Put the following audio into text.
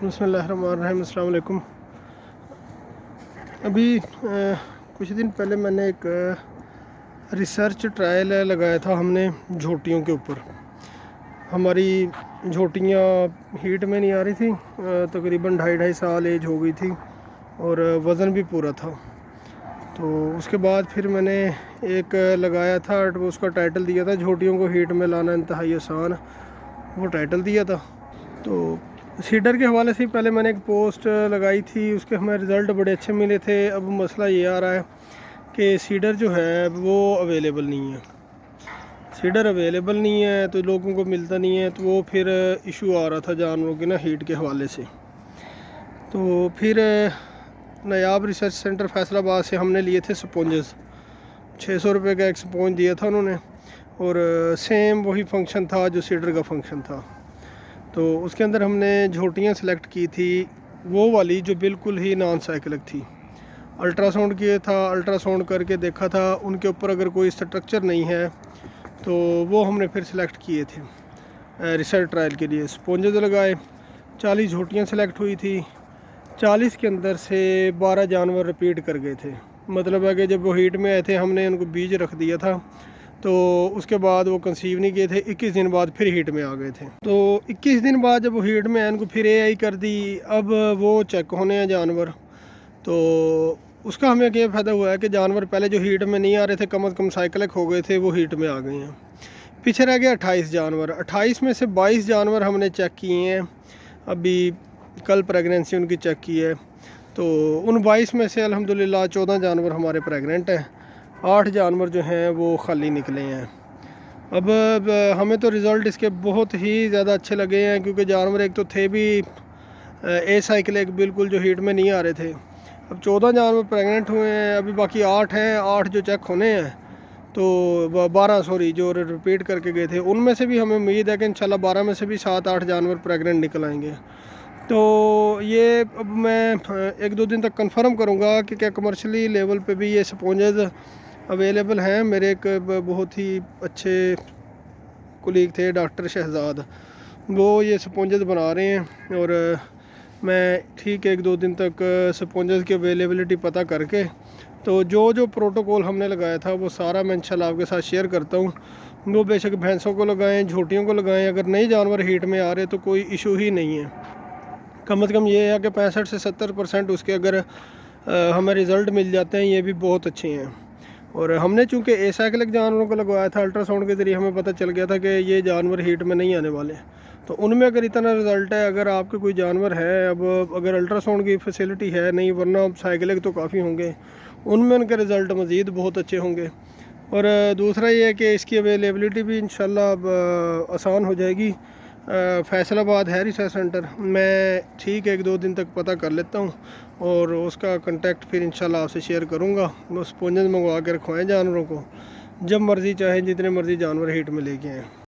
बिस्मिल्लाहिर्रहमानिर्रहीम। अस्सलाम वालेकुम। अभी कुछ दिन पहले मैंने एक रिसर्च ट्रायल लगाया था हमने झोटियों के ऊपर। हमारी झोटियाँ हीट में नहीं आ रही थी, तकरीबन 2.5 साल एज हो गई थी और वज़न भी पूरा था। तो उसके बाद फिर मैंने एक लगाया था, उसका टाइटल दिया था झोटियों को हीट में लाना इंतहाई आसान, वो टाइटल दिया था। तो सीडर के हवाले से पहले मैंने एक पोस्ट लगाई थी, उसके हमें रिज़ल्ट बड़े अच्छे मिले थे। अब मसला ये आ रहा है कि सीडर जो है वो अवेलेबल नहीं है। सीडर अवेलेबल नहीं है तो लोगों को मिलता नहीं है, तो वो फिर इशू आ रहा था जानवरों के ना हीट के हवाले से। तो फिर नायाब रिसर्च सेंटर फैसलाबाद से हमने लिए थे स्पॉन्जेस। 600 रुपये का एक स्पॉन्ज दिया था उन्होंने, और सेम वही फंक्शन था जो सीडर का फंक्शन था। तो उसके अंदर हमने झोटियाँ सेलेक्ट की थी, वो वाली जो बिल्कुल ही नॉन साइक्लिक थी। अल्ट्रासाउंड किया था, अल्ट्रासाउंड करके देखा था उनके ऊपर अगर कोई स्ट्रक्चर नहीं है तो वो हमने फिर सेलेक्ट किए थे रिसर्च ट्रायल के लिए। स्पॉन्जेस लगाए, 40 झोटियाँ सेलेक्ट हुई थी। 40 के अंदर से 12 जानवर रिपीट कर गए थे। मतलब है कि जब वो हीट में आए थे हमने उनको बीज रख दिया था, तो उसके बाद वो कंसीव नहीं किए थे। 21 दिन बाद फिर हीट में आ गए थे। तो 21 दिन बाद जब वो हीट में आए, उनको फिर AI कर दी। अब वो चेक होने हैं जानवर। तो उसका हमें क्या फ़ायदा हुआ है कि जानवर पहले जो हीट में नहीं आ रहे थे, कम अज़ कम साइकिलिक हो गए थे, वो हीट में आ गए हैं। पीछे रह गया 28 जानवर। 28 में से 22 जानवर हमने चेक किए हैं। अभी कल प्रेगनेंसी उनकी चेक की है, तो उन 22 में से अल्हम्दुलिल्लाह 14 जानवर हमारे प्रेगनेंट हैं। 8 जानवर जो हैं वो खाली निकले हैं। अब हमें तो रिज़ल्ट इसके बहुत ही ज़्यादा अच्छे लगे हैं, क्योंकि जानवर एक तो थे भी साइकिलिक बिल्कुल, जो हीट में नहीं आ रहे थे। अब 14 जानवर प्रेग्नेंट हुए हैं, अभी बाकी 8 हैं। 8 जो चेक होने हैं, तो 12 सॉरी जो रिपीट करके गए थे, उनमें से भी हमें उम्मीद है कि इंशाल्लाह 12 में से भी 7-8 जानवर प्रेग्नेंट निकल आएंगे। तो ये अब मैं 1-2 दिन तक कंफर्म करूँगा कि क्या कमर्शियली लेवल पे भी ये स्पॉन्जेस अवेलेबल हैं। मेरे एक बहुत ही अच्छे कुलीग थे, डॉक्टर शहजाद, वो ये स्पॉन्जेस बना रहे हैं। और मैं ठीक 1-2 दिन तक स्पॉन्जेस की अवेलेबिलिटी पता करके, तो जो प्रोटोकॉल हमने लगाया था वो सारा मैं इंशाल्लाह आपके साथ शेयर करता हूँ। वो बेशक भैंसों को लगाएं, झोटियों को लगाएं, अगर नए जानवर हीट में आ रहे तो कोई इशू ही नहीं है। कम अज़ कम ये है कि 65 से 70% उसके अगर हमें रिज़ल्ट मिल जाते हैं, ये भी बहुत अच्छे हैं। और हमने चूँकि एसाइक्लिक जानवरों को लगवाया था, अल्ट्रासाउंड के ज़रिए हमें पता चल गया था कि ये जानवर हीट में नहीं आने वाले। तो उनमें अगर इतना रिज़ल्ट है, अगर आपके कोई जानवर है, अब अगर अल्ट्रासाउंड की फैसिलिटी है नहीं, वरना साइकिलिक तो काफ़ी होंगे, उनमें उनके रिज़ल्ट मज़ीद बहुत अच्छे होंगे। और दूसरा ये है कि इसकी अवेलेबिलिटी भी इंशाल्लाह अब आसान हो जाएगी। फैसलाबाद है रिसर्च सेंटर। मैं ठीक 1-2 दिन तक पता कर लेता हूँ और उसका कांटेक्ट फिर इंशाल्लाह आपसे शेयर करूँगा। वो स्पॉन्जेस मंगवा के रखवाएँ जानवरों को, जब मर्ज़ी चाहें जितने मर्ज़ी जानवर हीट में लेके आएँ।